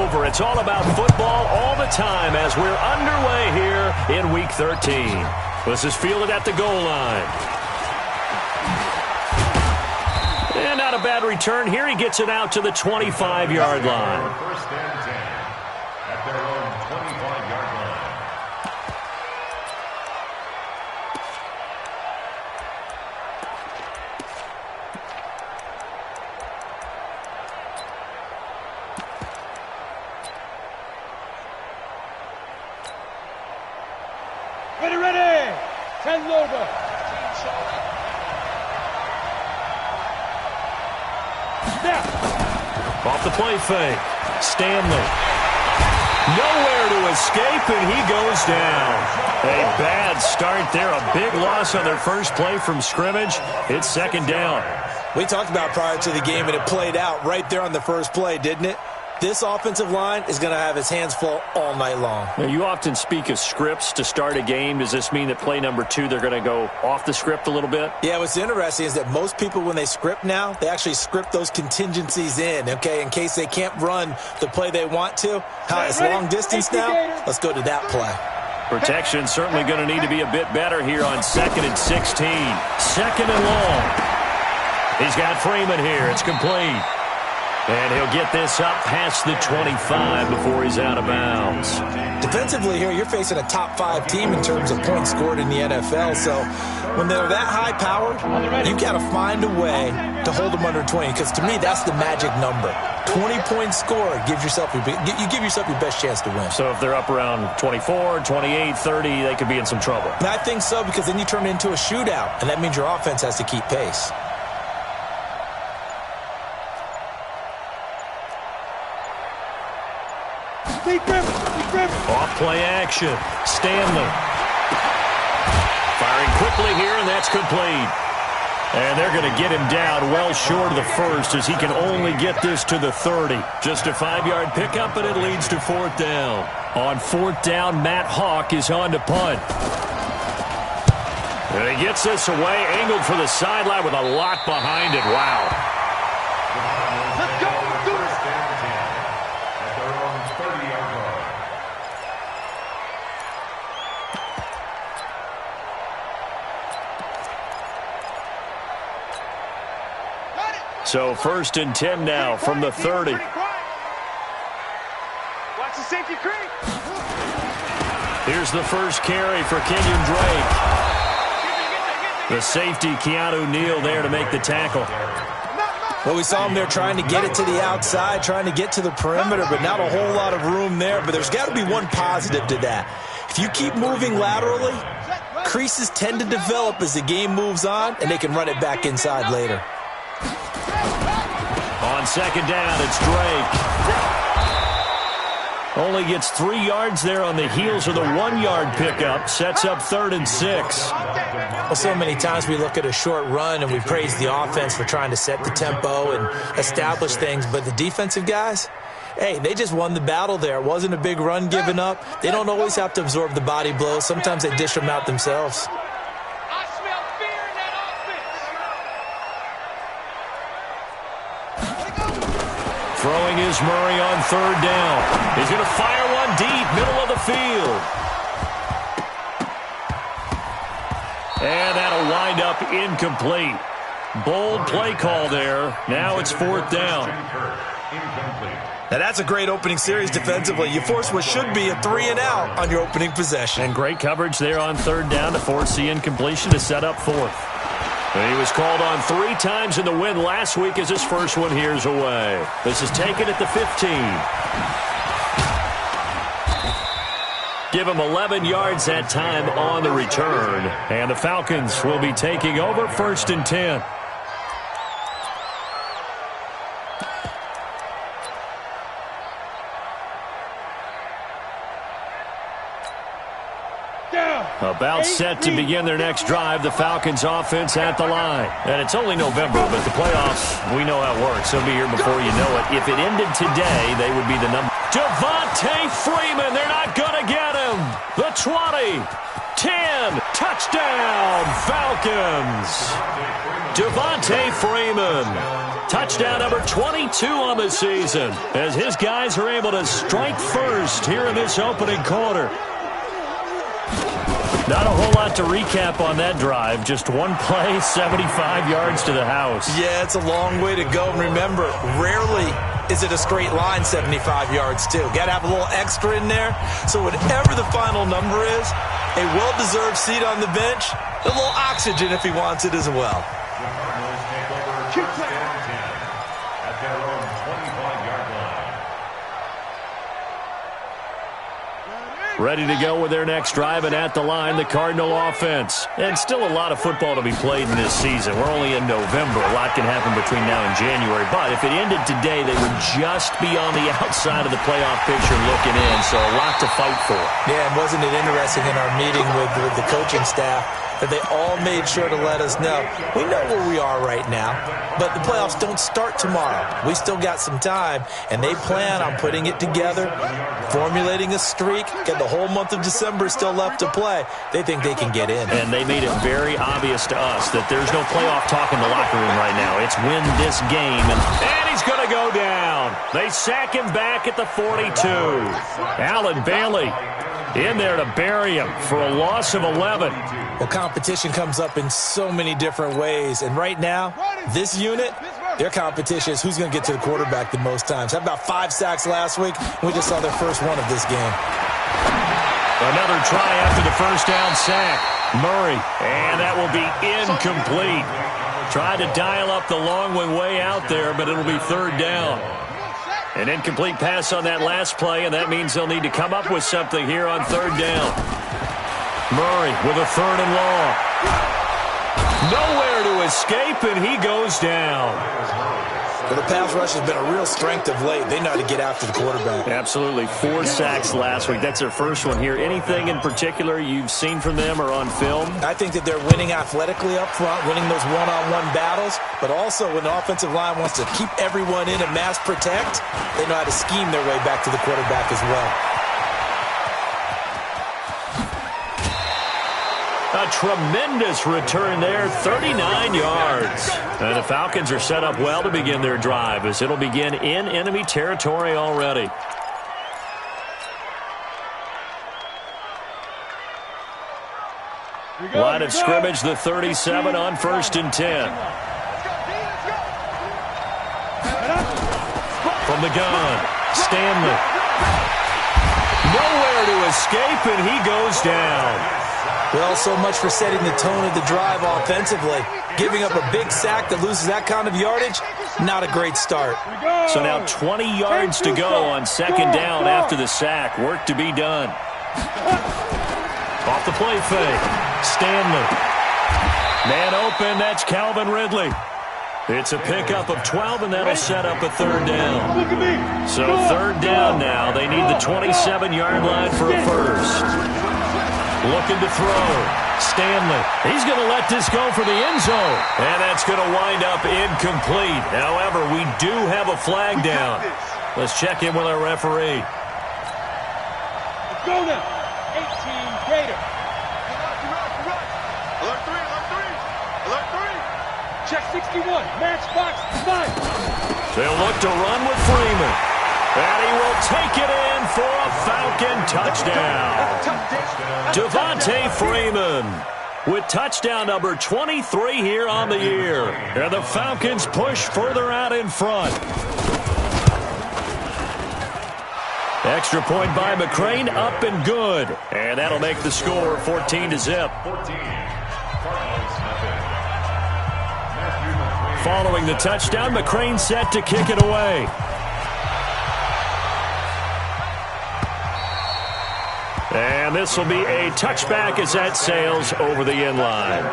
over. It's all about football all the time as we're underway here in Week 13. This is fielded at the goal line. And not a bad return here. He gets it out to the 25-yard line. First and 10 at their own 25-yard line. Ready. Send over. Off the play fake. Stanley. Nowhere to escape, and he goes down. A bad start there. A big loss on their first play from scrimmage. It's second down. We talked about prior to the game, and it played out right there on the first play, didn't it? This offensive line is going to have his hands full all night long. Now, you often speak of scripts to start a game. Does this mean that play number 2, they're going to go off the script a little bit? Yeah, what's interesting is that most people, when they script now, they actually script those contingencies in, okay, in case they can't run the play they want to. It's long distance now. Let's go to that play. Protection certainly going to need to be a bit better here on 2nd and 16. Second and long. He's got Freeman here. It's complete. And he'll get this up past the 25 before he's out of bounds. Defensively here, you're facing a top 5 team in terms of points scored in the NFL. So when they're that high-powered, you've got to find a way to hold them under 20. Because to me, that's the magic number. 20 points scored, you give yourself your best chance to win. So if they're up around 24, 28, 30, they could be in some trouble. And I think so, because then you turn it into a shootout, and that means your offense has to keep pace. Off play action. Stanley. Firing quickly here, and that's complete. And they're going to get him down well short of the first as he can only get this to the 30. Just a 5-yard pickup, and it leads to 4th down. On 4th down, Matt Hawk is on to punt. And he gets this away, angled for the sideline with a lot behind it. Wow. Let's go. So 1st and 10 now from the 30. Watch the safety creep. Here's the first carry for Kenyon Drake. The safety, Keanu Neal, there to make the tackle. Well, we saw him there trying to get it to the outside, trying to get to the perimeter, but not a whole lot of room there. But there's got to be one positive to that. If you keep moving laterally, creases tend to develop as the game moves on, and they can run it back inside later. On 2nd down, it's Drake. Only gets 3 yards there on the heels of the 1-yard pickup. Sets up 3rd and 6. Well, so many times we look at a short run and we praise the offense for trying to set the tempo and establish things. But the defensive guys, hey, they just won the battle there. It wasn't a big run given up. They don't always have to absorb the body blows. Sometimes they dish them out themselves. Throwing is Murray on 3rd down. He's going to fire one deep, middle of the field. And that'll wind up incomplete. Bold play call there. Now it's 4th down. Now that's a great opening series defensively. You force what should be a 3 and out on your opening possession. And great coverage there on 3rd down to force the incompletion to set up 4th. He was called on 3 times in the win last week as his first one here's away. This is taken at the 15. Give him 11 yards that time on the return. And the Falcons will be taking over 1st and 10. About set to begin their next drive. The Falcons offense at the line. And it's only November, but the playoffs, we know how it works. They'll be here before you know it. If it ended today, they would be the number. Devontae Freeman, they're not going to get him. The 20, 10, touchdown, Falcons. Devontae Freeman. Touchdown number 22 on the season, as his guys are able to strike first here in this opening quarter. Not a whole lot to recap on that drive. Just one play, 75 yards to the house. Yeah, it's a long way to go. And remember, rarely is it a straight line 75 yards, too. Got to have a little extra in there. So whatever the final number is, a well-deserved seat on the bench, a little oxygen if he wants it as well. At their own 25-yard line. Ready to go with their next drive, and at the line, the Cardinal offense. And still a lot of football to be played in this season. We're only in November. A lot can happen between now and January. But if it ended today, they would just be on the outside of the playoff picture looking in. So a lot to fight for. Yeah, and wasn't it interesting in our meeting with the coaching staff that they all made sure to let us know, we know where we are right now, but the playoffs don't start tomorrow. We still got some time, and they plan on putting it together, formulating a streak, get the whole month of December still left to play. They think they can get in. And they made it very obvious to us that there's no playoff talk in the locker room right now. It's win this game, and he's going to go down. They sack him back at the 42. Allen Bailey in there to bury him for a loss of 11. Well, competition comes up in so many different ways. And right now, this unit, their competition is who's going to get to the quarterback the most times. How about 5 sacks last week? We just saw their first one of this game. Another try after the first down sack. Murray, and that will be incomplete. Tried to dial up the long one way out there, but it'll be third down. An incomplete pass on that last play, and that means they'll need to come up with something here on third down. Murray with a third and long. Nowhere to escape, and he goes down. Well, the pass rush has been a real strength of late. They know how to get after the quarterback. Absolutely. 4 sacks last week. That's their first one here. Anything in particular you've seen from them or on film? I think that they're winning athletically up front, winning those one-on-one battles, but also when the offensive line wants to keep everyone in and mass protect, they know how to scheme their way back to the quarterback as well. A tremendous return there, 39 yards. And the Falcons are set up well to begin their drive as it'll begin in enemy territory already. Line of scrimmage, the 37 on 1st and 10. From the gun, Stanley. Nowhere to escape, and he goes down. Well, so much for setting the tone of the drive offensively. Giving up a big sack that loses that kind of yardage, not a great start. So now 20 yards to go on second down after the sack. Work to be done. Off the play fake. Stanley. Man open, that's Calvin Ridley. It's a pickup of 12, and that'll set up a third down. So third down now. They need the 27-yard line for a first. Looking to throw. Stanley. He's going to let this go for the end zone. And that's going to wind up incomplete. However, we do have a flag down. Let's check in with our referee. Let's go now. 18 greater. Alert 3, alert 3. Alert 3. Check 61. Match box 5. They'll look to run with Freeman. And he will take it in for a Falcon touchdown. Devontae Freeman with touchdown number 23 here on the year. And the Falcons push further out in front. Extra point by McCrane, up and good. And that'll make the score 14-0. Following the touchdown, McCrane set to kick it away. And this will be a touchback as that sails over the end line.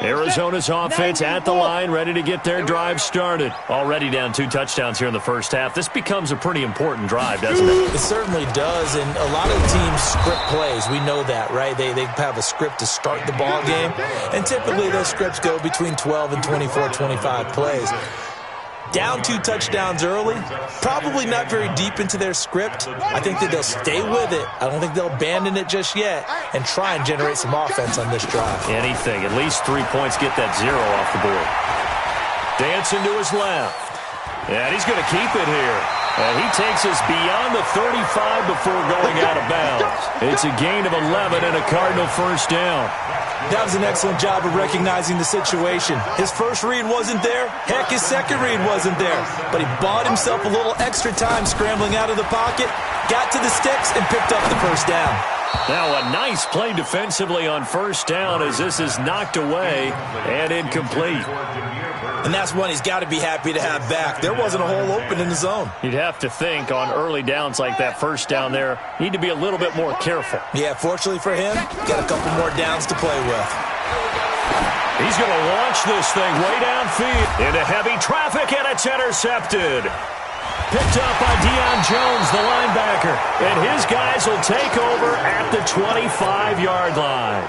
Arizona's offense at the line, ready to get their drive started. Already down 2 touchdowns here in the first half. This becomes a pretty important drive, doesn't it? It certainly does, and a lot of teams script plays. We know that, right? They have a script to start the ball game, and typically those scripts go between 12 and 24, 25 plays. Down 2 touchdowns early, probably not very deep into their script. I think that they'll stay with it. I don't think they'll abandon it just yet and try and generate some offense on this drive. Anything. At least 3 points, get that 0 off the board. Dancing to his left. And he's going to keep it here. And he takes us beyond the 35 before going out of bounds. It's a gain of 11 and a Cardinal first down. That was an excellent job of recognizing the situation. His first read wasn't there. Heck, his second read wasn't there. But he bought himself a little extra time scrambling out of the pocket, got to the sticks, and picked up the first down. Now a nice play defensively on first down as this is knocked away and incomplete. And that's one he's got to be happy to have back. There wasn't a hole open in the zone. You'd have to think on early downs like that first down there, need to be a little bit more careful. Yeah, fortunately for him, got a couple more downs to play with. He's going to launch this thing way downfield into heavy traffic, and it's intercepted. Picked up by Deion Jones, the linebacker. And his guys will take over at the 25-yard line.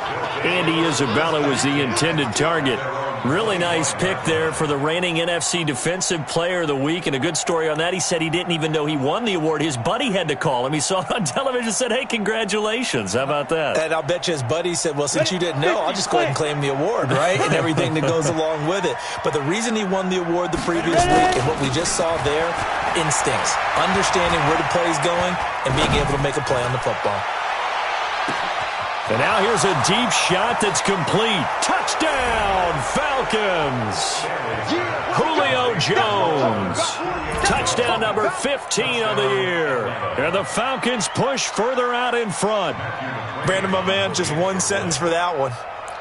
Andy Isabella was the intended target. Really nice pick there for the reigning NFC Defensive Player of the Week. And a good story on that, he said he didn't even know he won the award. His buddy had to call him. He saw it on television and said, hey, congratulations. How about that? And I'll bet you his buddy said, well, since you didn't know, I'll just go ahead and claim the award, right? And everything that goes along with it. But the reason he won the award the previous week and what we just saw there, instincts, understanding where the play is going, and being able to make a play on the football. And now here's a deep shot that's complete. Touchdown, Falcons. Julio Jones. Touchdown number 15 of the year. And the Falcons push further out in front. Brandon, my man, just one sentence for that one.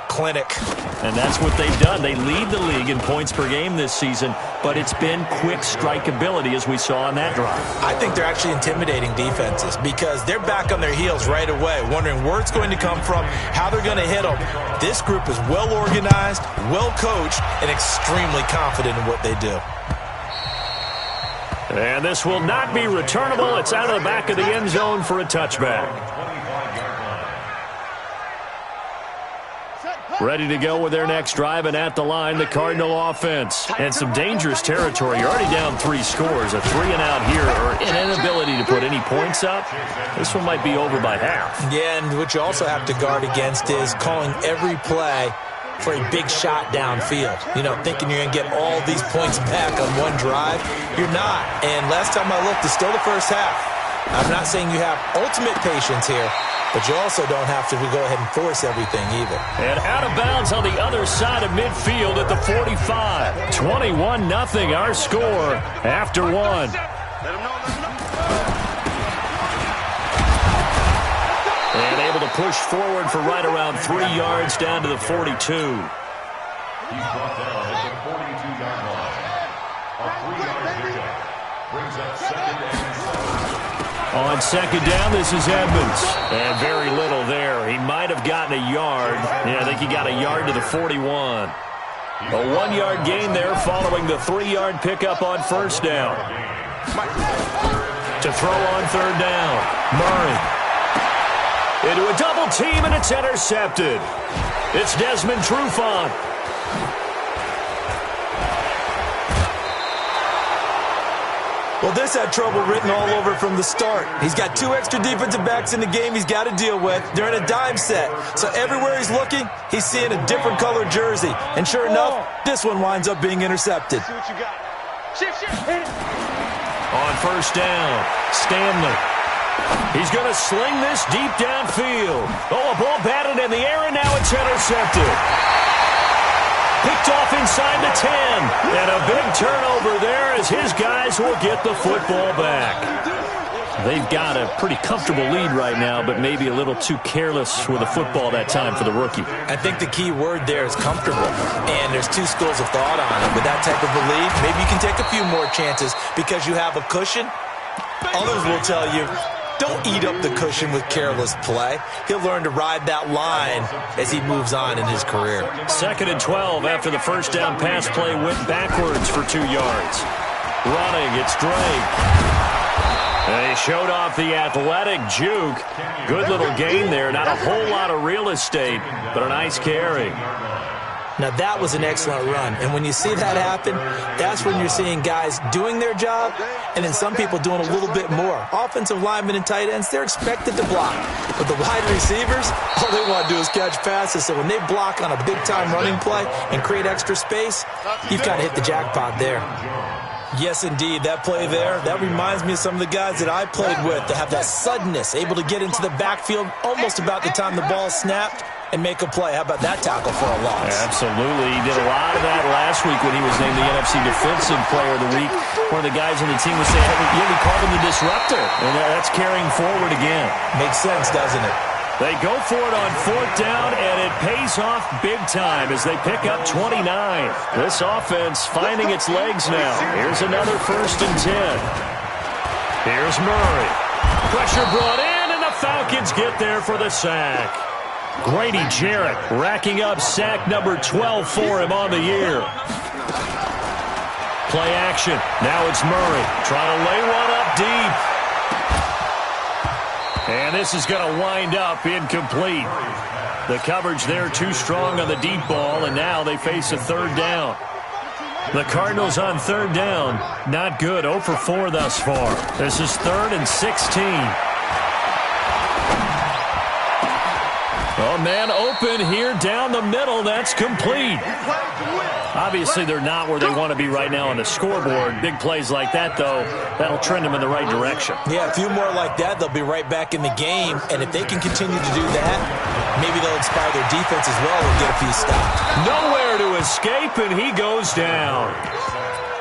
Clinic. And that's what they've done. They lead the league in points per game this season, but it's been quick strikeability as we saw on that drive. I think they're actually intimidating defenses because they're back on their heels right away, wondering where it's going to come from, how they're going to hit them. This group is well organized, well coached, and extremely confident in what they do. And this will not be returnable. It's out of the back of the end zone for a touchback. Ready to go with their next drive, and at the line, the Cardinal offense. And some dangerous territory. You're already down 3 scores. A 3-and-out here, or an inability to put any points up. This one might be over by half. Yeah, and what you also have to guard against is calling every play for a big shot downfield. You know, thinking you're going to get all these points back on one drive. You're not. And last time I looked, it's still the first half. I'm not saying you have ultimate patience here, but you also don't have to go ahead and force everything either. And out of bounds on the other side of midfield at the 45. 21-0 our score after one. And able to push forward for right around 3 yards down to the 42. He's brought down at the 42-yard line. A 3-yard pickup brings up second and 7. On second down, this is Edmonds. And very little there. He might have gotten a yard. Yeah, I think he got a yard to the 41. A 1-yard gain there following the 3-yard pickup on first down. To throw on third down, Murray. Into a double team, and it's intercepted. It's Desmond Trufant. Well, this had trouble written all over from the start. He's got 2 extra defensive backs in the game he's got to deal with. They're in a dime set. So everywhere he's looking, he's seeing a different colored jersey. And sure enough, this one winds up being intercepted. See what you got. Shift, hit it. On first down, Stanley. He's going to sling this deep downfield. Oh, a ball batted in the air, and now it's intercepted. Picked off inside the 10. And a big turnover there as his guys will get the football back. They've got a pretty comfortable lead right now, but maybe a little too careless with the football that time for the rookie. I think the key word there is comfortable. And there's 2 schools of thought on it. With that type of a lead, maybe you can take a few more chances because you have a cushion. Others will tell you, don't eat up the cushion with careless play. He'll learn to ride that line as he moves on in his career. 2nd and 12 after the first down pass play went backwards for 2 yards. Running, it's Drake. And he showed off the athletic juke. Good little gain there. Not a whole lot of real estate, but a nice carry. Now, that was an excellent run. And when you see that happen, that's when you're seeing guys doing their job and then some people doing a little bit more. Offensive linemen and tight ends, they're expected to block. But the wide receivers, all they want to do is catch passes. So when they block on a big-time running play and create extra space, you've kind of hit the jackpot there. Yes, indeed. That play there, that reminds me of some of the guys that I played with that have that suddenness, able to get into the backfield almost about the time the ball snapped and make a play. How about that tackle for a loss? Absolutely. He did a lot of that last week when he was named the NFC Defensive Player of the Week. One of the guys on the team was saying, hey, we called him the disruptor. And that's carrying forward again. Makes sense, doesn't it? They go for it on 4th down, and it pays off big time as they pick up 29. This offense finding its legs now. Here's another 1st and 10. Here's Murray. Pressure brought in, and the Falcons get there for the sack. Grady Jarrett racking up sack number 12 for him on the year. Play action. Now it's Murray trying to lay one up deep. And this is going to wind up incomplete. The coverage there too strong on the deep ball, and now they face a 3rd down. The Cardinals on 3rd down. Not good. 0 for 4 thus far. This is 3rd and 16. Oh, man open here down the middle. That's complete. Obviously, they're not where they want to be right now on the scoreboard. Big plays like that, though, that'll trend them in the right direction. Yeah, a few more like that, they'll be right back in the game. And if they can continue to do that, maybe they'll inspire their defense as well and get a few stops. Nowhere to escape, and he goes down.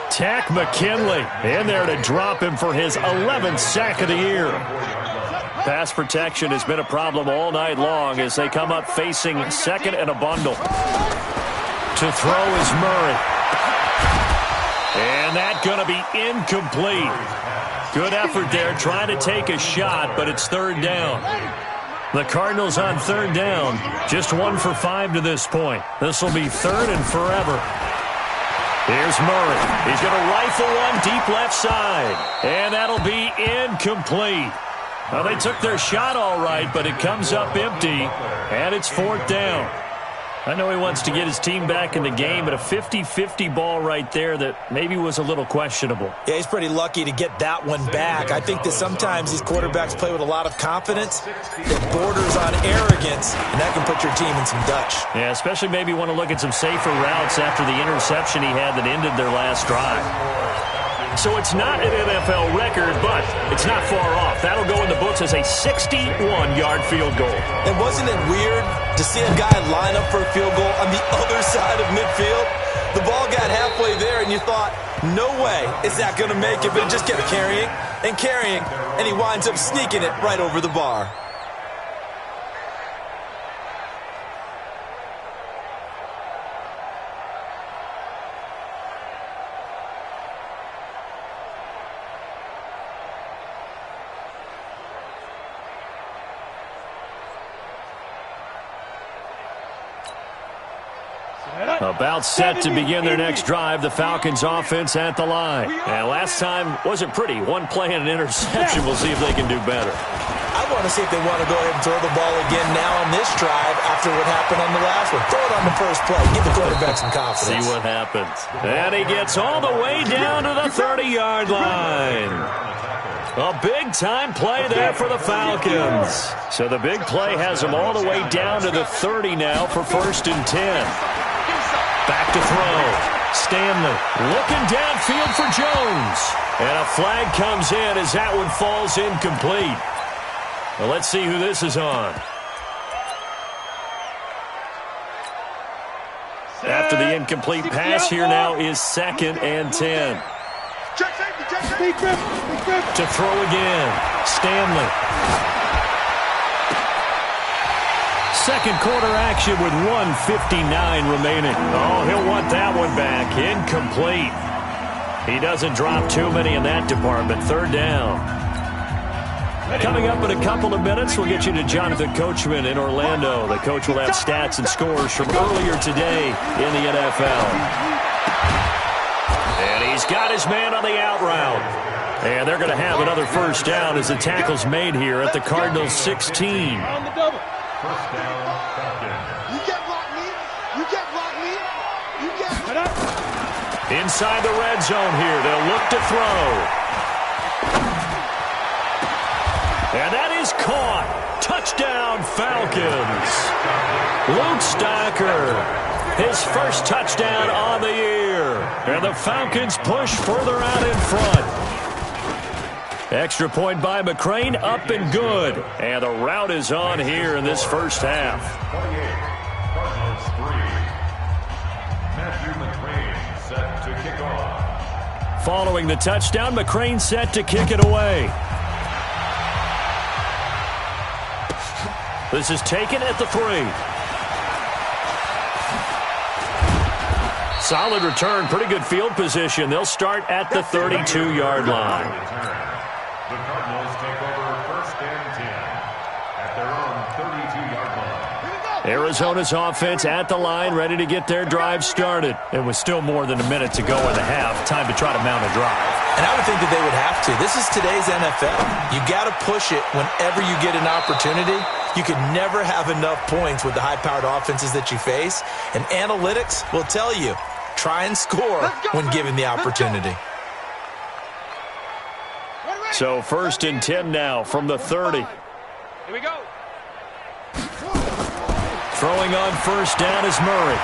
Tack McKinley in there to drop him for his 11th sack of the year. Pass protection has been a problem all night long as they come up facing 2nd and a bundle. To throw is Murray. And that going to be incomplete. Good effort there trying to take a shot, but it's 3rd down. The Cardinals on 3rd down. Just 1 for 5 to this point. This will be 3rd and forever. Here's Murray. He's going to rifle one deep left side. And that'll be incomplete. Well, they took their shot all right, but it comes up empty, and it's 4th down. I know he wants to get his team back in the game, but a 50-50 ball right there that maybe was a little questionable. Yeah, he's pretty lucky to get that one back. I think that sometimes these quarterbacks play with a lot of confidence that borders on arrogance, and that can put your team in some Dutch. Yeah, especially maybe want to look at some safer routes after the interception he had that ended their last drive. So it's not an NFL record, but it's not far off. That'll go in the books as a 61-yard field goal. And wasn't it weird to see a guy line up for a field goal on the other side of midfield? The ball got halfway there, and you thought, no way is that going to make it, but it just kept carrying and carrying, and he winds up sneaking it right over the bar. About set to begin their next drive, the Falcons offense at the line. And last time wasn't pretty. One play and an interception. We'll see if they can do better. I want to see if they want to go ahead and throw the ball again now on this drive after what happened on the last one. Throw it on the first play. Give the quarterback some confidence. See what happens. And he gets all the way down to the 30-yard line. A big-time play there for the Falcons. So the big play has them all the way down to the 30 now for 1st and 10. Back to throw. Stanley looking downfield for Jones. And a flag comes in as that one falls incomplete. Well, let's see who this is on. After the incomplete pass, here now is 2nd and 10. To throw again. Stanley. Second quarter action with 1:59 remaining. Oh, he'll want that one back. Incomplete. He doesn't drop too many in that department. 3rd down. Coming up in a couple of minutes, we'll get you to Jonathan Coachman in Orlando. The coach will have stats and scores from earlier today in the NFL. And he's got his man on the out route. And they're going to have another 1st down as the tackle's made here at the Cardinals 16. You get locked Inside the red zone here, they'll look to throw. And that is caught. Touchdown, Falcons. Luke Stacker, his first touchdown on the year. And the Falcons push further out in front. Extra point by McCrane, up and good. And the route is on here in this first half. 28, Cardinals 3. Matthew McCrane set to kick off. Following the touchdown, McCrane set to kick it away. This is taken at the 3. Solid return, pretty good field position. They'll start at the 32-yard line. The Cardinals take over first and 10 at their own 32-yard line. Arizona's offense at the line, ready to get their drive started. It was still more than a minute to go in the half. Time to try to mount a drive. And I would think that they would have to. This is today's NFL. You got to push it whenever you get an opportunity. You can never have enough points with the high-powered offenses that you face. And analytics will tell you, try and score when given the opportunity. So first and 10 now from the 30. Here we go. Throwing on first down is Murray.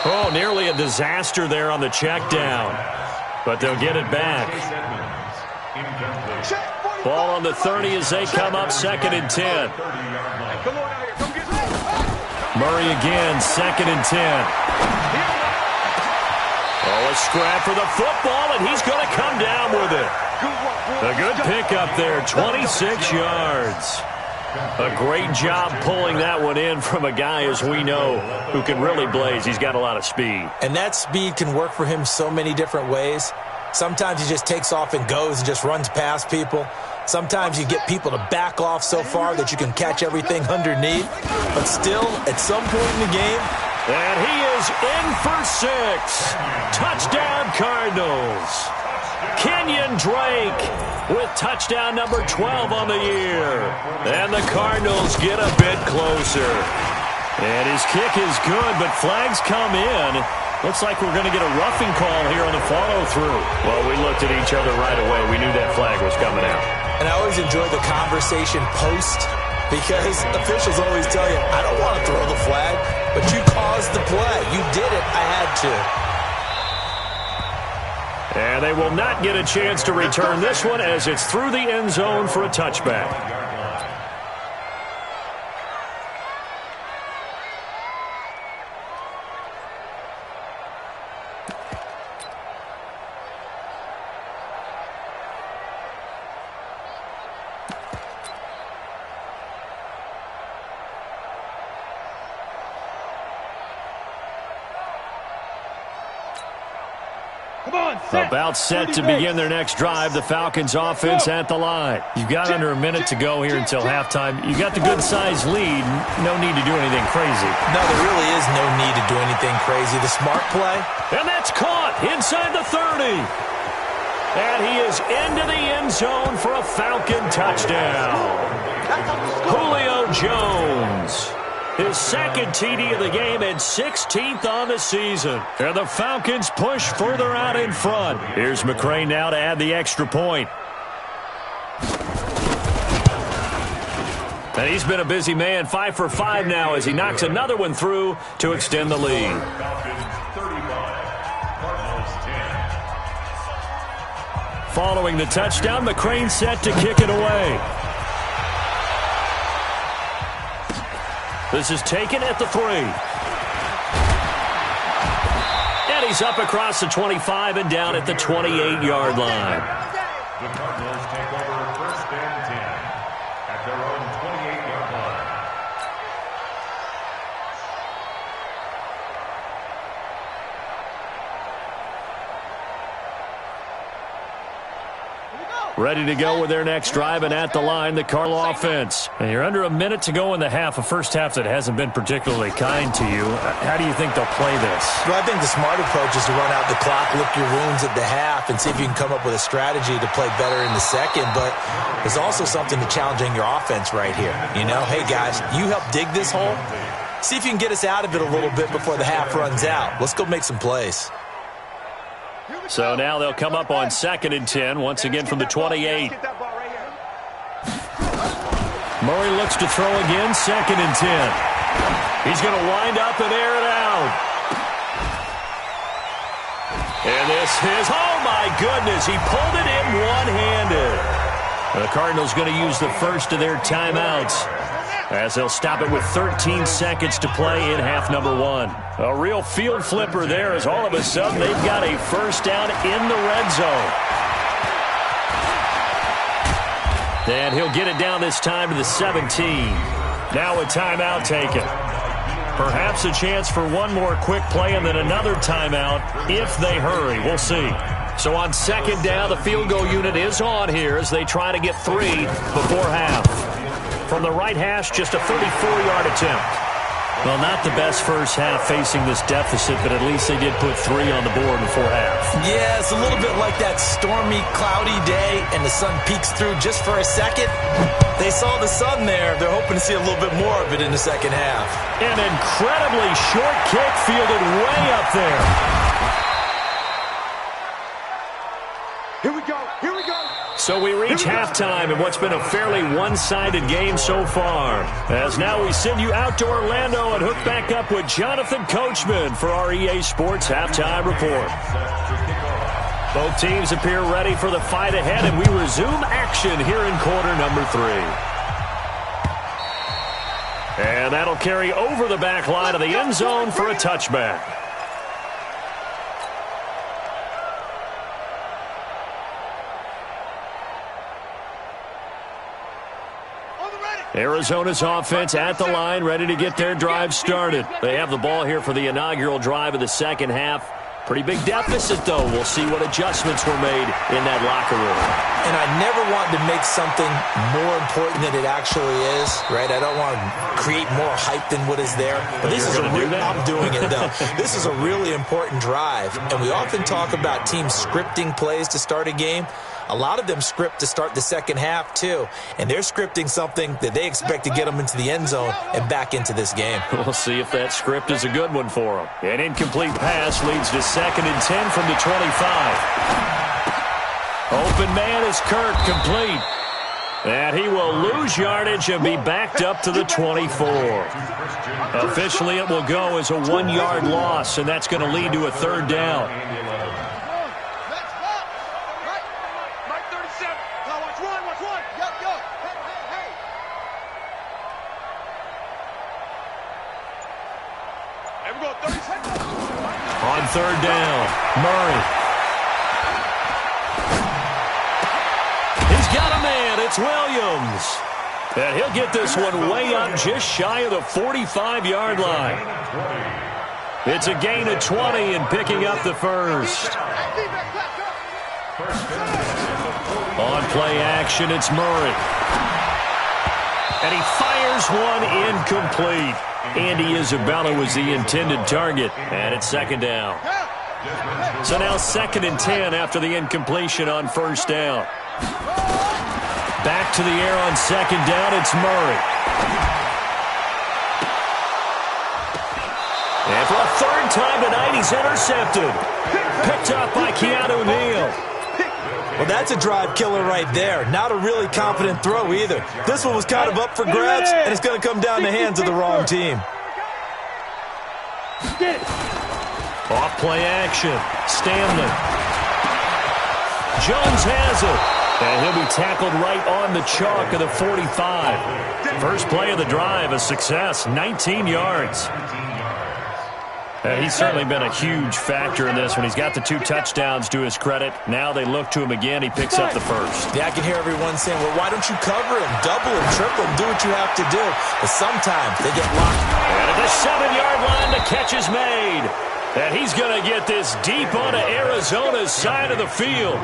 Oh, nearly a disaster there on the check down. But they'll get it back. Ball on the 30 as they come up second and 10. Come on out here. Come get me. Murray again, second and 10. Oh, a scrap for the football, and he's going to come down with it. A good pickup there, 26 yards. A great job pulling that one in from a guy, as we know, who can really blaze. He's got a lot of speed. And that speed can work for him so many different ways. Sometimes he just takes off and goes and just runs past people. Sometimes you get people to back off so far that you can catch everything underneath. But still, at some point in the game, and he is in for 6. Touchdown, Cardinals. Kenyon Drake with touchdown number 12 on the year. And the Cardinals get a bit closer. And his kick is good, but flags come in. Looks like we're going to get a roughing call here on the follow-through. Well, we looked at each other right away. We knew that flag was coming out. And I always enjoy the conversation post, because officials always tell you, I don't want to throw the flag, but you caused the play. You did it. I had to. And they will not get a chance to return this one as it's through the end zone for a touchback. About set to begin their next drive. The Falcons offense at the line. You've got under a minute to go here until halftime. You got the good-sized lead. No need to do anything crazy. No, there really is no need to do anything crazy. The smart play. And that's caught inside the 30. And he is into the end zone for a Falcon touchdown. Julio Jones. His second TD of the game and 16th on the season. And the Falcons push further out in front. Here's McCrane now to add the extra point. And he's been a busy man, 5 for 5 now as he knocks another one through to extend the lead. Falcons 35, Cardinals 10. Following the touchdown, McCrane set to kick it away. This is taken at the 3. And he's up across the 25 and down at the 28-yard line. The Cardinals take over first and 10 at their own 28-yard line. Ready to go with their next drive, and at the line, the Cardinal offense. And you're under a minute to go in the half, a first half that hasn't been particularly kind to you. How do you think they'll play this? Well, I think the smart approach is to run out the clock, lick your wounds at the half, and see if you can come up with a strategy to play better in the second. But there's also something to challenging your offense right here. You know, hey, guys, you help dig this hole. See if you can get us out of it a little bit before the half runs out. Let's go make some plays. So now they'll come up on 2nd and 10, once again from the 28. Murray looks to throw again, 2nd and 10. He's going to wind up and air it out. And this is, oh my goodness, he pulled it in one-handed. The Cardinals going to use the first of their timeouts, as they'll stop it with 13 seconds to play in half number 1. A real field flipper there, as all of a sudden they've got a first down in the red zone. And he'll get it down this time to the 17. Now a timeout taken. Perhaps a chance for one more quick play and then another timeout if they hurry. We'll see. So on 2nd down, the field goal unit is on here as they try to get 3 before half. From the right hash, just a 34-yard attempt. Well, not the best first half facing this deficit, but at least they did put 3 on the board before half. Yeah, it's a little bit like that stormy, cloudy day, and the sun peeks through just for a second. They saw the sun there. They're hoping to see a little bit more of it in the second half. An incredibly short kick fielded way up there. Here we go. Here we go. So we reach halftime in what's been a fairly one-sided game so far. As now we send you out to Orlando and hook back up with Jonathan Coachman for our EA Sports Halftime Report. Both teams appear ready for the fight ahead, and we resume action here in quarter number 3. And that'll carry over the back line of the end zone for a touchback. Arizona's offense at the line, ready to get their drive started. They have the ball here for the inaugural drive of the second half. Pretty big deficit, though. We'll see what adjustments were made in that locker room. And I never want to make something more important than it actually is, right? I don't want to create more hype than what is there. But this is I'm doing it, though. This is a really important drive. And we often talk about teams scripting plays to start a game. A lot of them script to start the second half, too. And they're scripting something that they expect to get them into the end zone and back into this game. We'll see if that script is a good one for them. An incomplete pass leads to 2nd and 10 from the 25. Open man is Kirk, complete. And he will lose yardage and be backed up to the 24. Officially, it will go as a 1-yard loss, and that's going to lead to a 3rd down. On 3rd down, Murray. He's got a man. It's Williams. And he'll get this one way up just shy of the 45-yard line. It's a gain of 20 and picking up the first. On play action, it's Murray. And he fires one incomplete. Andy Isabella was the intended target, and it's 2nd down. So now 2nd and 10 after the incompletion on 1st down. Back to the air on 2nd down, it's Murray. And for a 3rd time tonight, he's intercepted. Picked up by Keanu Neal. Well, that's a drive killer right there. Not a really confident throw either. This one was kind of up for grabs, and it's going to come down the hands of the wrong team. Off play action. Stanley. Jones has it. And he'll be tackled right on the chalk of the 45. First play of the drive, a success, 19 yards. He's certainly been a huge factor in this one. He's got the 2 touchdowns to his credit. Now they look to him again. He picks up the first. Yeah, I can hear everyone saying, well, why don't you cover him, double him, triple him, do what you have to do. But sometimes they get locked. And at the 7-yard line, the catch is made. And he's going to get this deep onto Arizona's side of the field.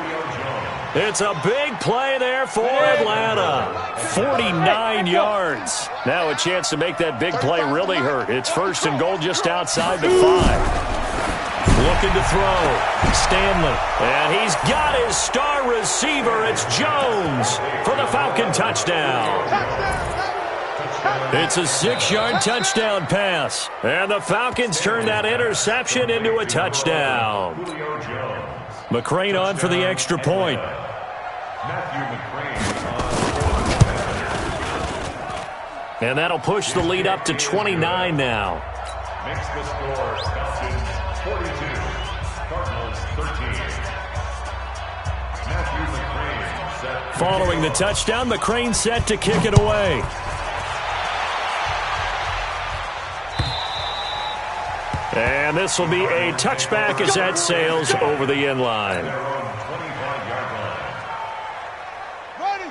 It's a big play there for Atlanta. 49 yards. Now a chance to make that big play really hurt. It's 1st and goal just outside the 5. Looking to throw. Stanley. And he's got his star receiver. It's Jones for the Falcon touchdown. It's a 6-yard touchdown pass. And the Falcons turn that interception into a touchdown. McCrane on for the extra point. And that'll push the lead up to 29 now. Makes the score Falcons 42, Cardinals 13. Matthew McCrane set. Following the touchdown, McCrane set to kick it away. And this will be a touchback as that sails over the end line.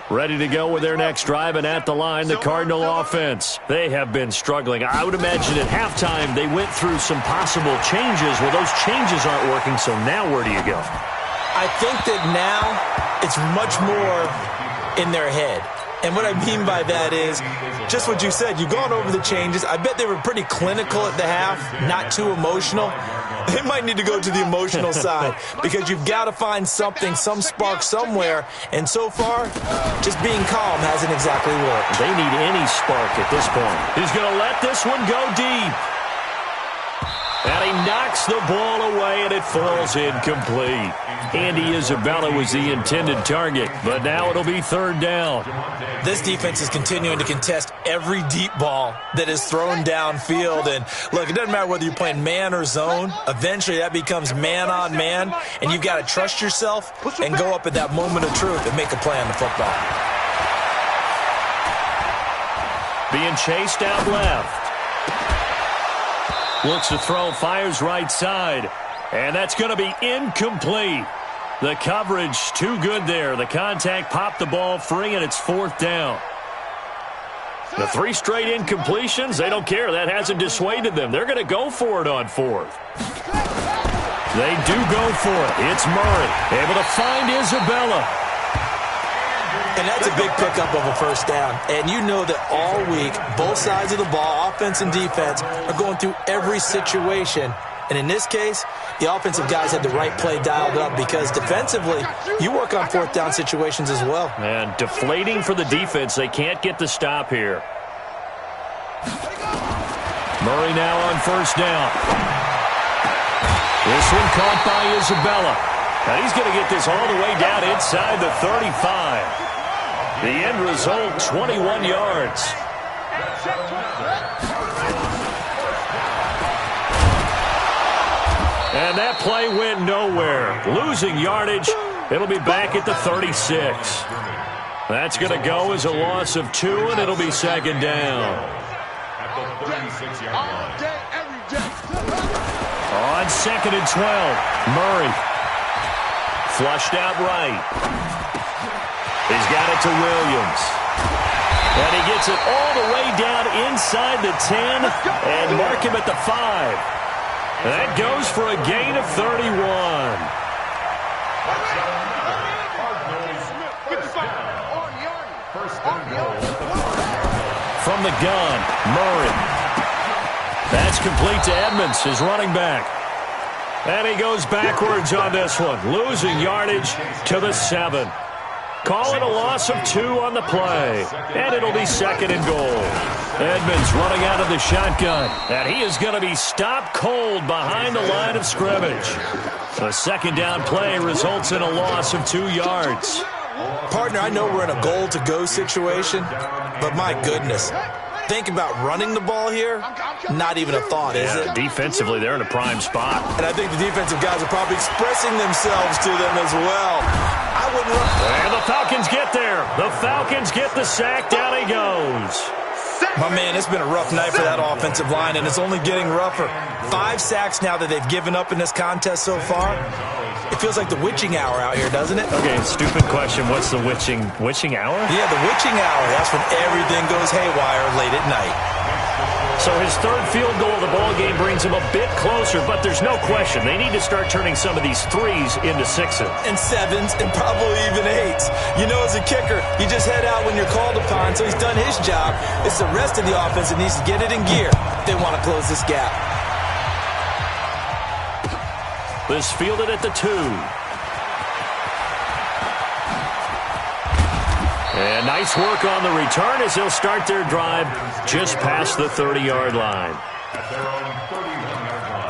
Ready to go with their next drive, and at the line, the Cardinal offense. They have been struggling. I would imagine at halftime they went through some possible changes. Well, those changes aren't working, so now where do you go? I think that now it's much more in their head. And what I mean by that is just what you said. You've gone over the changes. I bet they were pretty clinical at the half, not too emotional. They might need to go to the emotional side because you've got to find something, some spark somewhere. And so far, just being calm hasn't exactly worked. They need any spark at this point. He's going to let this one go deep. And he knocks the ball away, and it falls incomplete. Andy Isabella was the intended target, but now it'll be third down. This defense is continuing to contest every deep ball that is thrown downfield. And, look, it doesn't matter whether you're playing man or zone. Eventually, that becomes man-on-man, and you've got to trust yourself and go up at that moment of truth and make a play on the football. Being chased out left. Looks to throw, fires right side. And that's going to be incomplete. The coverage too good there. The contact popped the ball free, and it's fourth down. The 3 straight incompletions, they don't care. That hasn't dissuaded them. They're going to go for it on fourth. They do go for it. It's Murray able to find Isabella. And that's a big pickup of a first down. And you know that all week, both sides of the ball, offense and defense, are going through every situation. And in this case, the offensive guys had the right play dialed up because defensively, you work on fourth down situations as well. And deflating for the defense. They can't get the stop here. Murray now on first down. This one caught by Isabella. And he's going to get this all the way down inside the 35. The end result, 21 yards. And that play went nowhere. Losing yardage. It'll be back at the 36. That's going to go as a loss of 2, and it'll be second down. At the 36-yard line. On second and 12, Murray. Flushed out right. He's got it to Williams. And he gets it all the way down inside the 10 and mark him at the 5. And that goes for a gain of 31. From the gun, Murray. That's complete to Edmonds, his running back. And he goes backwards on this one, losing yardage to the 7. Call it a loss of 2 on the play. And it'll be second and goal. Edmonds running out of the shotgun. And he is going to be stopped cold behind the line of scrimmage. The second down play results in a loss of 2 yards. Partner, I know we're in a goal-to-go situation, but my goodness. Think about running the ball here. Not even a thought, is it? Defensively, they're in a prime spot. And I think the defensive guys are probably expressing themselves to them as well. I wouldn't run. And the Falcons get there. The Falcons get the sack. Down he goes. My man, it's been a rough night for that offensive line, and it's only getting rougher. 5 sacks now that they've given up in this contest so far. It feels like the witching hour out here, doesn't it? Okay, stupid question. What's the witching hour? Yeah, the witching hour. That's when everything goes haywire late at night. So his third field goal of the ball game brings him a bit closer, but there's no question they need to start turning some of these 3s into 6s. And 7s, and probably even 8s. You know, as a kicker, you just head out when you're called upon, so he's done his job. It's the rest of the offense that needs to get it in gear if they want to close this gap. This fielded at the 2. And nice work on the return as they'll start their drive just past the 30-yard line. At their own 31-yard line.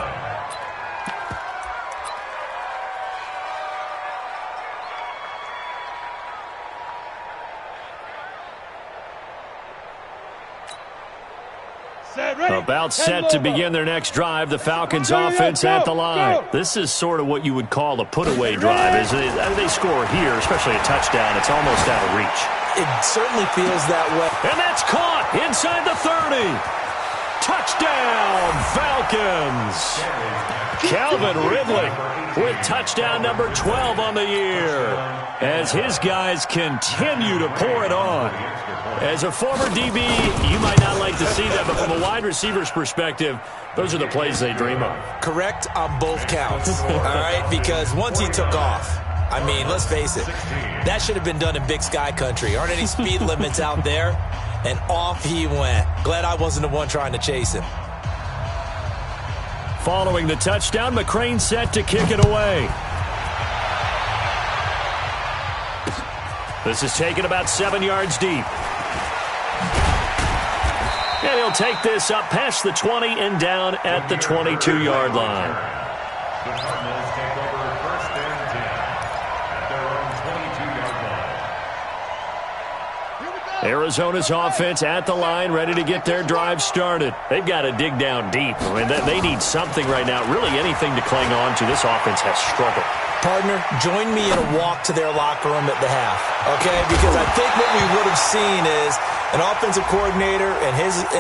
About set to begin their next drive, the Falcons offense at the line. This is sort of what you would call a put-away drive. As they score here, especially a touchdown, it's almost out of reach. It certainly feels that way. And that's caught inside the 30. Touchdown, Falcons. Calvin Ridley with touchdown number 12 on the year as his guys continue to pour it on. As a former DB, you might not like to see that, but from a wide receiver's perspective, those are the plays they dream of. Correct on both counts, all right? Because once he took off, I mean, let's face it, that should have been done in Big Sky country. Aren't any speed limits out there? And off he went. Glad I wasn't the one trying to chase him. Following the touchdown, McCrane set to kick it away. This is taken about 7 yards deep. And he'll take this up past the 20 and down at the 22-yard line. The Cardinals take over first and 10 at their own 22-yard line. Arizona's offense at the line, ready to get their drive started. They've got to dig down deep. I mean, they need something right now, really anything to cling on to. This offense has struggled. Partner, join me in a walk to their locker room at the half, okay? Because I think what we would have seen is an offensive coordinator and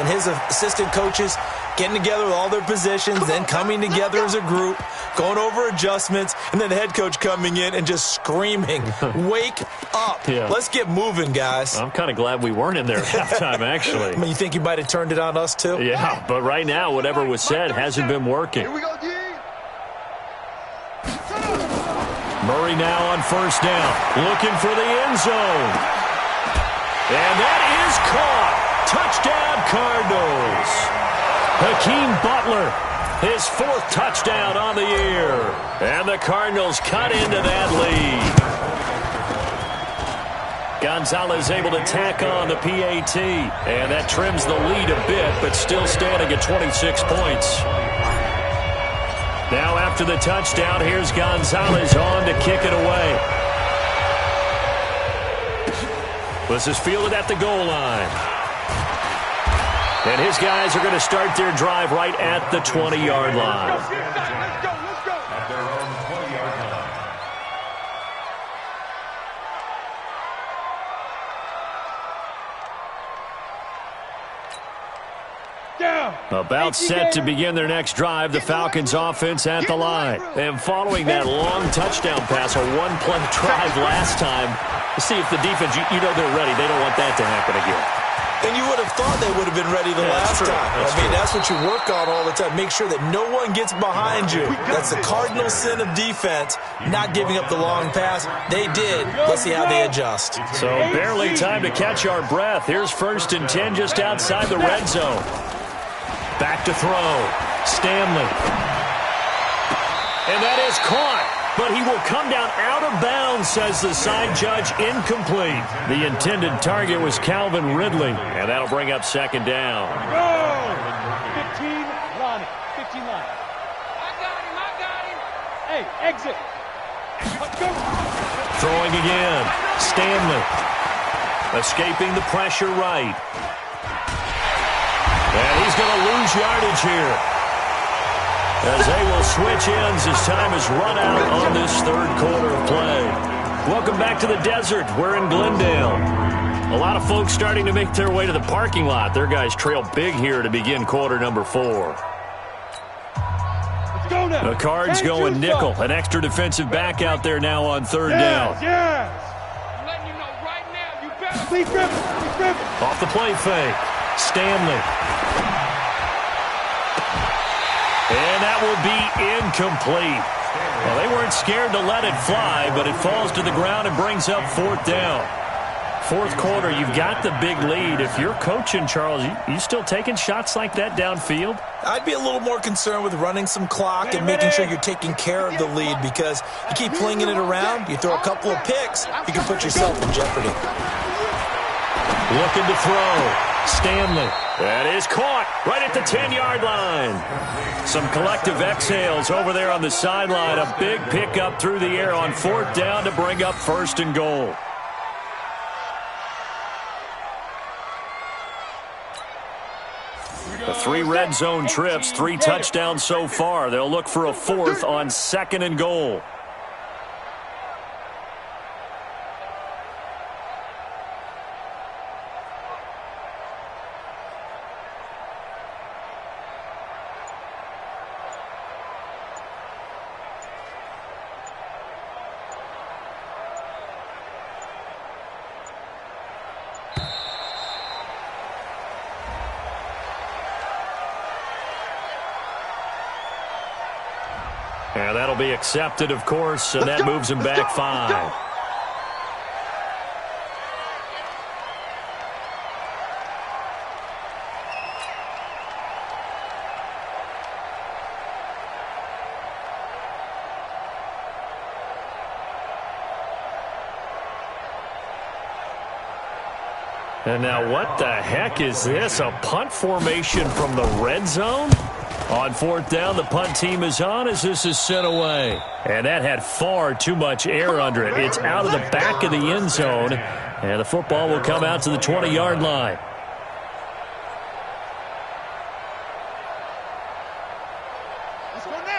his assistant coaches getting together with all their positions, then coming together as a group, going over adjustments, and then the head coach coming in and just screaming, wake up. Yeah. Let's get moving, guys. I'm kind of glad we weren't in there at halftime, actually. I mean, you think you might have turned it on us, too? Yeah, but right now, whatever was said hasn't been working. Here we go, G. Murray now on first down, looking for the end zone. And that is caught. Touchdown, Cardinals. Hakeem Butler, his 4th touchdown on the year. And the Cardinals cut into that lead. Gonzalez able to tack on the PAT. And that trims the lead a bit, but still standing at 26 points. Now after the touchdown, here's Gonzalez on to kick it away. This is fielded at the goal line. And his guys are going to start their drive right at the 20-yard line. Let's go. At their own 20-yard line. About set to begin their next drive, the Falcons offense at the line. And following that long touchdown pass, a one-play drive last time, to see if the defense, you know they're ready. They don't want that to happen again. And you would have thought they would have been ready the last time. That's what you work on all the time. Make sure that no one gets behind you. That's the cardinal sin of defense, not giving up the long pass. They did. Let's see how they adjust. So barely time to catch our breath. Here's 1st and 10 just outside the red zone. Back to throw. Stanley. And that is caught. But he will come down out of bounds, says the side judge. Incomplete. The intended target was Calvin Ridley. And that'll bring up 2nd down. Go! 15, Lonnie. 15 line. I got him. Hey, exit. Let's go. Throwing again. Stanley. Escaping the pressure right. And he's going to lose yardage here, as they will switch ends as time is run out on this 3rd quarter of play. Welcome back to the desert. We're in Glendale. A lot of folks starting to make their way to the parking lot. Their guys trail big here to begin quarter number 4. Let's go now. The Cards going nickel. An extra defensive back out there now on 3rd down. Yes. I'm letting you know right now, you better. Please grip it. Off the play fake. Stanley. And that will be incomplete. Well, they weren't scared to let it fly, but it falls to the ground and brings up 4th down. 4th quarter, you've got the big lead. If you're coaching, Charles, you still taking shots like that downfield? I'd be a little more concerned with running some clock and making sure you're taking care of the lead, because you keep flinging it around, you throw a couple of picks, you can put yourself in jeopardy. Looking to throw. Stanley. That is caught right at the 10-yard line. Some collective exhales over there on the sideline. A big pickup through the air on 4th down to bring up 1st and goal. The 3 red zone trips, 3 touchdowns so far. They'll look for a 4th on 2nd and goal. And that'll be accepted, of course, and that moves him back 5. And now what the heck is this? A punt formation from the red zone? On 4th down, the punt team is on as this is sent away. And that had far too much air under it. It's out of the back of the end zone, and the football will come out to the 20-yard line.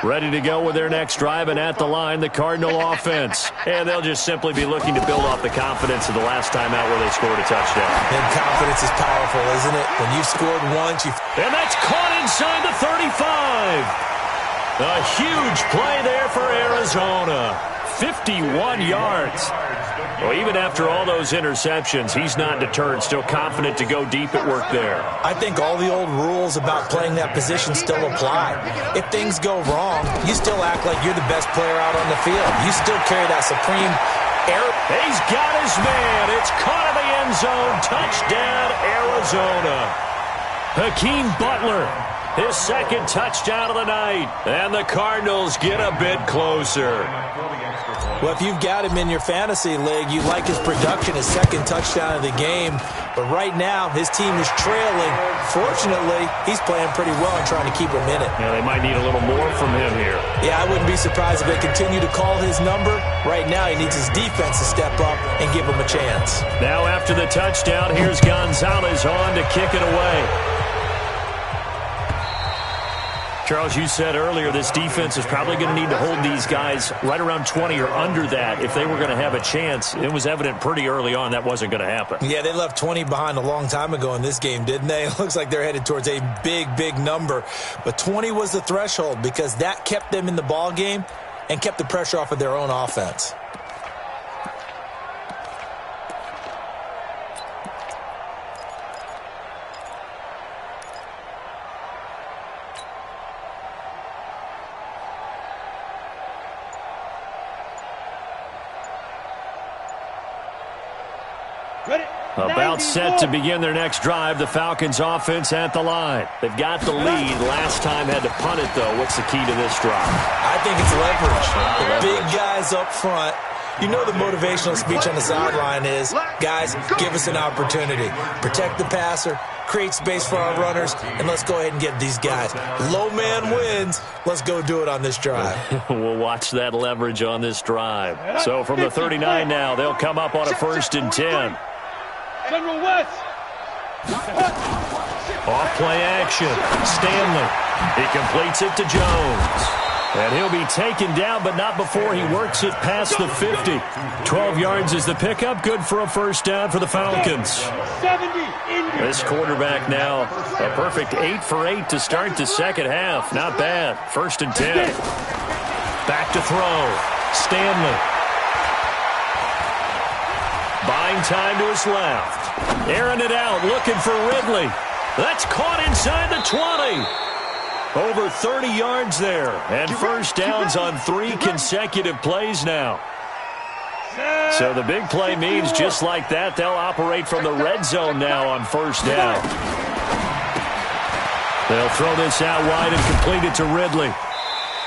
Ready to go with their next drive, and at the line, the Cardinal offense. And they'll just simply be looking to build off the confidence of the last time out where they scored a touchdown. And confidence is powerful, isn't it? When you've scored once, And that's caught inside the 35. A huge play there for Arizona. 51 yards. Well, even after all those interceptions, he's not deterred, still confident to go deep at work there. I think all the old rules about playing that position still apply. If things go wrong, you still act like you're the best player out on the field. You still carry that supreme air. He's got his man. It's caught in the end zone. Touchdown, Arizona. Hakeem Butler, his 2nd touchdown of the night. And the Cardinals get a bit closer. Well, if you've got him in your fantasy league, you like his production, his 2nd touchdown of the game. But right now, his team is trailing. Fortunately, he's playing pretty well and trying to keep him in it. Yeah, they might need a little more from him here. Yeah, I wouldn't be surprised if they continue to call his number. Right now, he needs his defense to step up and give him a chance. Now after the touchdown, here's Gonzalez on to kick it away. Charles, you said earlier this defense is probably going to need to hold these guys right around 20 or under that if they were going to have a chance. It was evident pretty early on that wasn't going to happen. Yeah, they left 20 behind a long time ago in this game, didn't they? It looks like they're headed towards a big, big number. But 20 was the threshold because that kept them in the ball game and kept the pressure off of their own offense. About set to begin their next drive, the Falcons offense at the line. They've got the lead. Last time had to punt it, though. What's the key to this drive? I think it's leverage. The big guys up front. You know the motivational speech on the sideline is, guys, give us an opportunity. Protect the passer, create space for our runners, and let's go ahead and get these guys. Low man wins. Let's go do it on this drive. We'll watch that leverage on this drive. So from the 39 now, they'll come up on a 1st and 10. General West. Off play action. Stanley. He completes it to Jones. And he'll be taken down, but not before he works it past the 50. 12 yards is the pickup. Good for a 1st down for the Falcons. 70. This quarterback now, a perfect 8 for 8 to start the 2nd half. Not bad. 1st and 10. Back to throw. Stanley. Buying time to his left. Airing it out, looking for Ridley. That's caught inside the 20. Over 30 yards there. And 1st downs on 3 consecutive plays now. So the big play means just like that, they'll operate from the red zone now on 1st down. They'll throw this out wide and complete it to Ridley.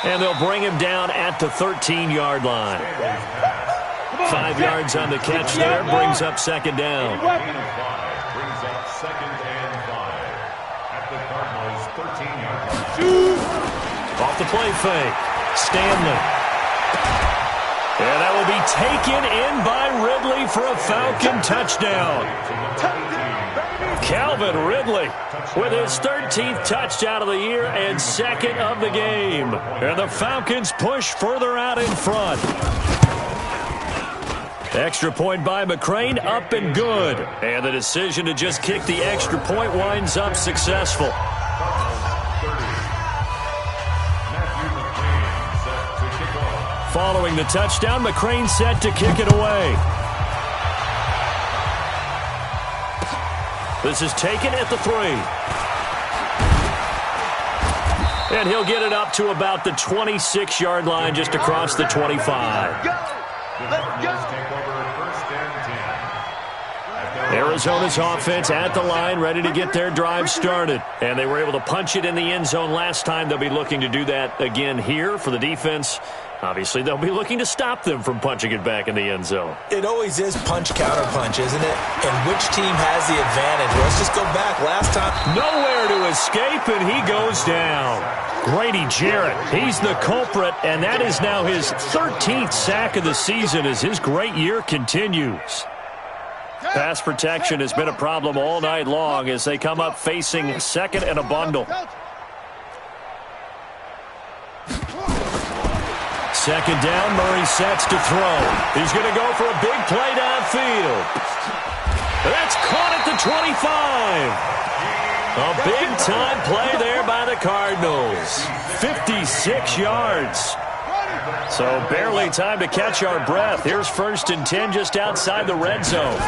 And they'll bring him down at the 13-yard line. 5 yards on the catch there, brings up 2nd down. second and 5 at the Cardinals' 13-yard line. Off the play fake. Stanley. And that will be taken in by Ridley for a Falcon touchdown. Calvin Ridley with his 13th touchdown of the year and second of the game. And the Falcons push further out in front. Extra point by McCrane, up and good. And the decision to just kick the extra point winds up successful. Following the touchdown, McCrane set to kick it away. This is taken at the 3. And he'll get it up to about the 26-yard line, just across the 25. Arizona's offense at the line, ready to get their drive started. And they were able to punch it in the end zone last time. They'll be looking to do that again here for the defense. Obviously, they'll be looking to stop them from punching it back in the end zone. It always is punch-counter-punch, isn't it? And which team has the advantage? Let's just go back. Last time, nowhere to escape, and he goes down. Grady Jarrett, he's the culprit, and that is now his 13th sack of the season as his great year continues. Pass protection has been a problem all night long as they come up facing second and a bundle. Second down, Murray sets to throw. He's going to go for a big play downfield. That's caught at the 25. A big-time play there by the Cardinals. 56 yards. So barely time to catch our breath. Here's 1st and 10 just outside the red zone.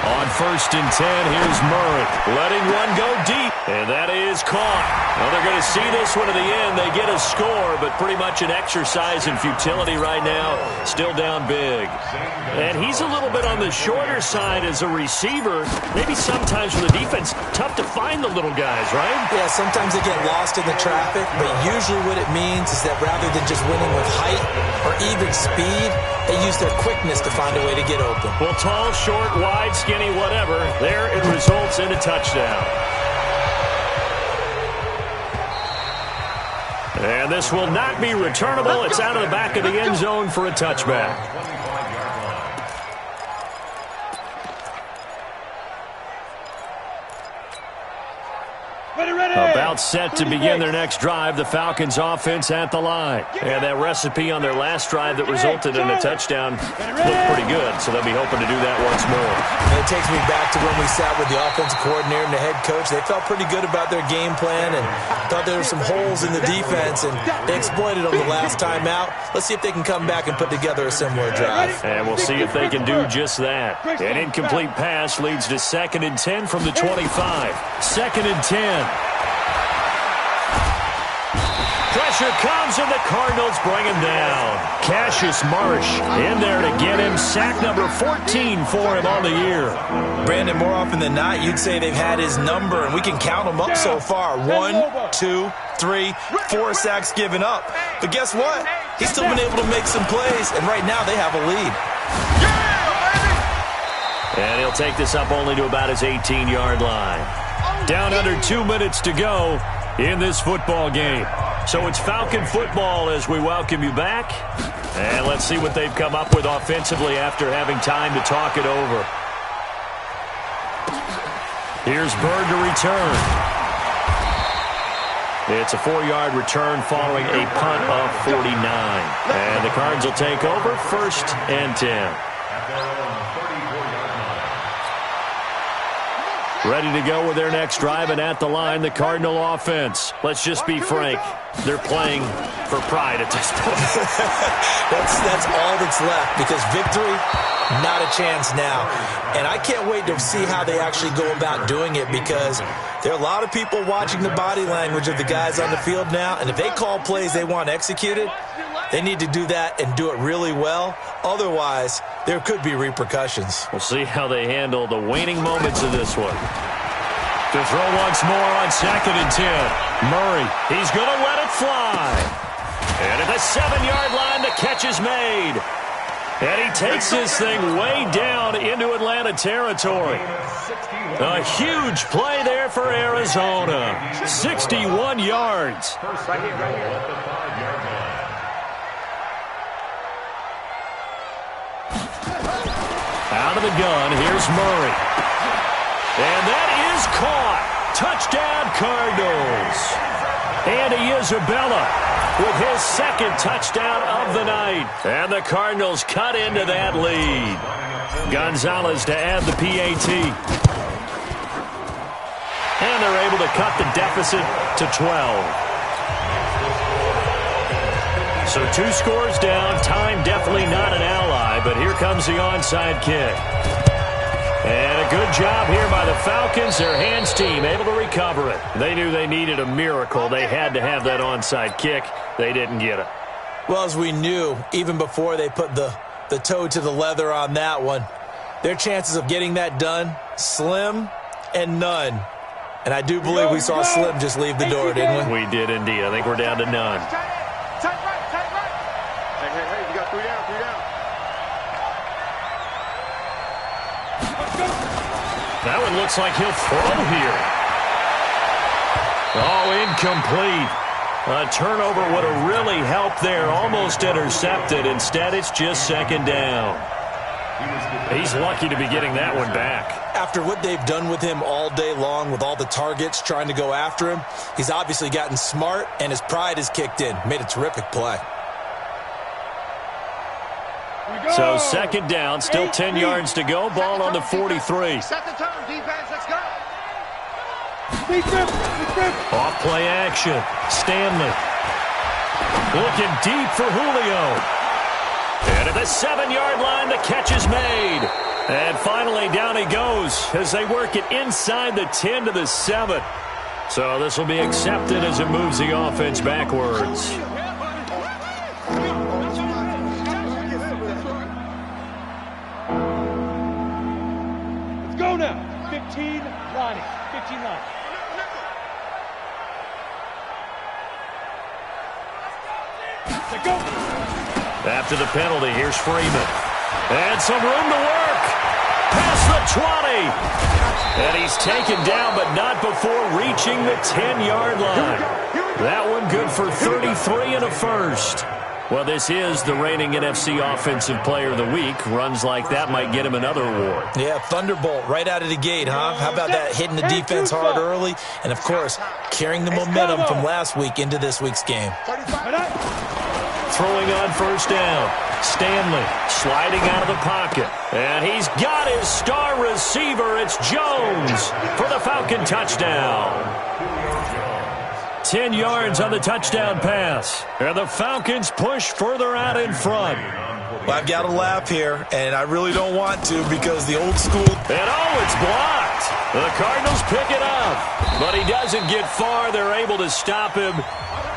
On 1st and 10, here's Murray. Letting one go deep. And that is caught. Well, they're going to see this one to the end. They get a score, but pretty much an exercise in futility right now. Still down big. And he's a little bit on the shorter side as a receiver. Maybe sometimes for the defense, tough to find the little guys, right? Yeah, sometimes they get lost in the traffic, but usually what it means is that rather than just winning with height or even speed, they use their quickness to find a way to get open. Well, tall, short, wide, skinny, whatever, there it results in a touchdown. And this will not be returnable. It's out of the back of the end zone for a touchback. About set to begin their next drive, the Falcons offense at the line. And that recipe on their last drive that resulted in a touchdown looked pretty good, so they'll be hoping to do that once more. And it takes me back to when we sat with the offensive coordinator and the head coach. They felt pretty good about their game plan and thought there were some holes in the defense, and they exploited them the last time out. Let's see if they can come back and put together a similar drive. And we'll see if they can do just that. An incomplete pass leads to 2nd and 10 from the 25. 2nd and 10. Pressure comes, and the Cardinals bring him down. Cassius Marsh in there to get him. Sack number 14 for him on the year. Brandon, more often than not, you'd say they've had his number, and we can count them up so far. 1, 2, 3, 4 sacks given up. But guess what? He's still been able to make some plays, and right now they have a lead. And he'll take this up only to about his 18-yard line. Down under 2 minutes to go in this football game. So it's Falcon football as we welcome you back. And let's see what they've come up with offensively after having time to talk it over. Here's Bird to return. It's a 4-yard return following a punt of 49. And the Cards will take over 1st and 10. Ready to go with their next drive, and at the line, the Cardinal offense. Let's just be frank. They're playing for pride at this point. That's all that's left, because victory, not a chance now. And I can't wait to see how they actually go about doing it, because there are a lot of people watching the body language of the guys on the field now, and if they call plays they want executed, they need to do that and do it really well. Otherwise, there could be repercussions. We'll see how they handle the waning moments of this one. To throw once more on 2nd and 10. Murray, he's going to let it fly. And at the 7-yard line, the catch is made. And he takes this thing way down into Atlanta territory. A huge play there for Arizona. 61 yards. Right here. At the 5-yard line. Out of the gun, here's Murray. And that is caught. Touchdown, Cardinals. Andy Isabella with his second touchdown of the night. And the Cardinals cut into that lead. Gonzalez to add the PAT. And they're able to cut the deficit to 12. So 2 scores down. Time definitely not an ally, but here comes the onside kick. And a good job here by the Falcons. Their hands team able to recover it. They knew they needed a miracle. They had to have that onside kick. They didn't get it. Well, as we knew, even before they put the toe to the leather on that one, their chances of getting that done, slim and none. And I do believe we saw Slim just leave the door, didn't we? We did indeed. I think we're down to none. Tight right. Hey, you got 3 down, 3 down. That one looks like he'll throw here. Oh, incomplete. A turnover would have really helped there. Almost intercepted. Instead, it's just second down. He's lucky to be getting that one back. After what they've done with him all day long with all the targets trying to go after him, he's obviously gotten smart and his pride has kicked in. Made a terrific play. So second down, still 10 yards to go. Ball on the 43. Set the tone, defense, let's go. Off play action. Stanley. Looking deep for Julio. And at the 7-yard line, the catch is made. And finally, down he goes as they work it inside the 10 to the 7. So this will be accepted as it moves the offense backwards. Let's go now. 15 line. 15 line. Let's go. After the penalty, here's Freeman. And some room to work. Past the 20. And he's taken down, but not before reaching the 10-yard line. That one good for 33 and a first. Well, this is the reigning NFC Offensive Player of the Week. Runs like that might get him another award. Yeah, thunderbolt right out of the gate, huh? How about that, hitting the defense hard early? And, of course, carrying the momentum from last week into this week's game. Throwing on first down. Stanley sliding out of the pocket. And he's got his star receiver. It's Jones for the Falcon touchdown. 10 yards on the touchdown pass. And the Falcons push further out in front. Well, I've got to laugh here, and I really don't want to because the old school... And oh, it's blocked. The Cardinals pick it up. But he doesn't get far. They're able to stop him.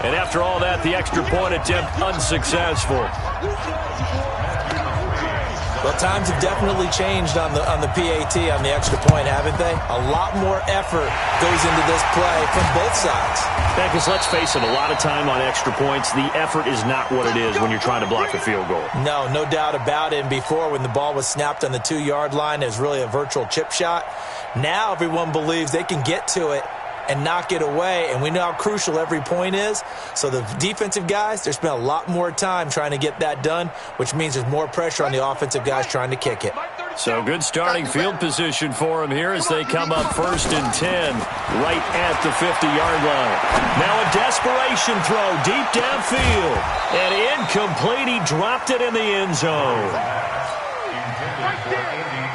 And after all that, the extra point attempt unsuccessful. Well, times have definitely changed on the PAT, on the extra point, haven't they? A lot more effort goes into this play from both sides. Yeah, because let's face it, a lot of time on extra points, the effort is not what it is when you're trying to block a field goal. No doubt about it. And before, when the ball was snapped on the 2-yard line, it was really a virtual chip shot. Now everyone believes they can get to it and knock it away, and we know how crucial every point is. So the defensive guys, they spent a lot more time trying to get that done, which means there's more pressure on the offensive guys trying to kick it. So good starting field position for them here as they come up 1st and 10 right at the 50-yard line. Now a desperation throw deep downfield, and incomplete. He dropped it in the end zone.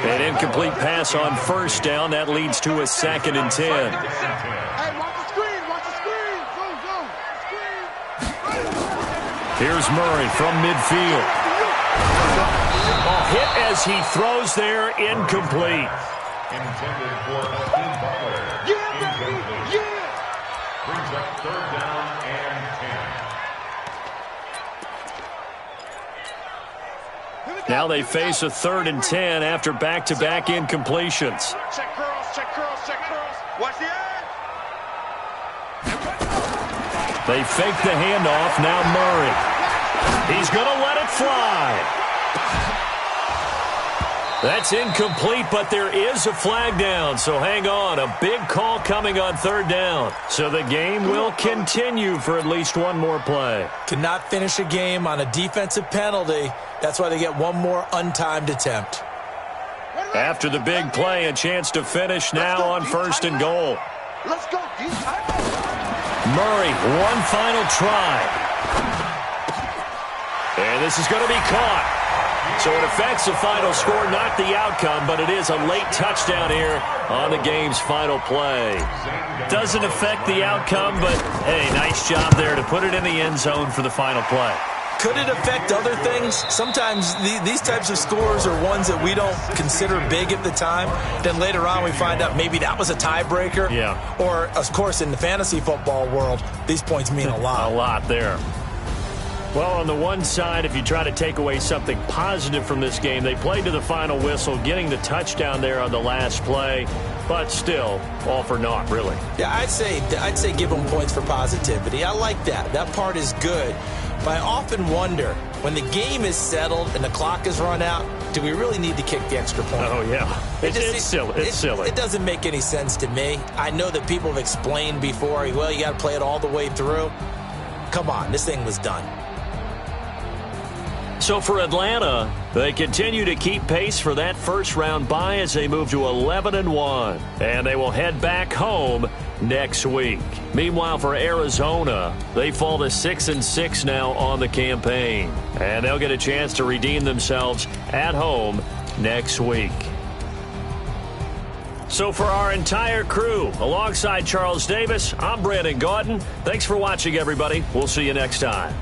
An incomplete pass on first down. That leads to a 2nd and 10. Hey, watch the screen, Go, screen. Here's Murray from midfield. A hit as he throws there, incomplete. Intended for Hakeem Butler. Incomplete. Brings up 3rd down and 10. Now they face a 3rd and 10 after back-to-back incompletions. Check curls. Watch the edge. They fake the handoff. Now Murray. He's going to let it fly. That's incomplete, but there is a flag down, so hang on. A big call coming on third down. So the game will continue for at least one more play. Cannot finish a game on a defensive penalty. That's why they get one more untimed attempt. After the big play, a chance to finish now on first and goal. Let's go, deep time. Murray, one final try. And this is going to be caught. So it affects the final score, not the outcome, but it is a late touchdown here on the game's final play. Doesn't affect the outcome, but, hey, nice job there to put it in the end zone for the final play. Could it affect other things? Sometimes these types of scores are ones that we don't consider big at the time. Then later on we find out maybe that was a tiebreaker. Yeah. Or, of course, in the fantasy football world, these points mean a lot. A lot there. Well, on the one side, if you try to take away something positive from this game, they played to the final whistle, getting the touchdown there on the last play, but still, all for naught, really. Yeah, I'd say give them points for positivity. I like that. That part is good. But I often wonder, when the game is settled and the clock is run out, do we really need to kick the extra point? Oh, yeah. It's silly. It's silly. It doesn't make any sense to me. I know that people have explained before, well, you got to play it all the way through. Come on, this thing was done. So for Atlanta, they continue to keep pace for that first-round bye as they move to 11-1. And they will head back home next week. Meanwhile, for Arizona, they fall to 6-6 now on the campaign. And they'll get a chance to redeem themselves at home next week. So for our entire crew, alongside Charles Davis, I'm Brandon Gaudin. Thanks for watching, everybody. We'll see you next time.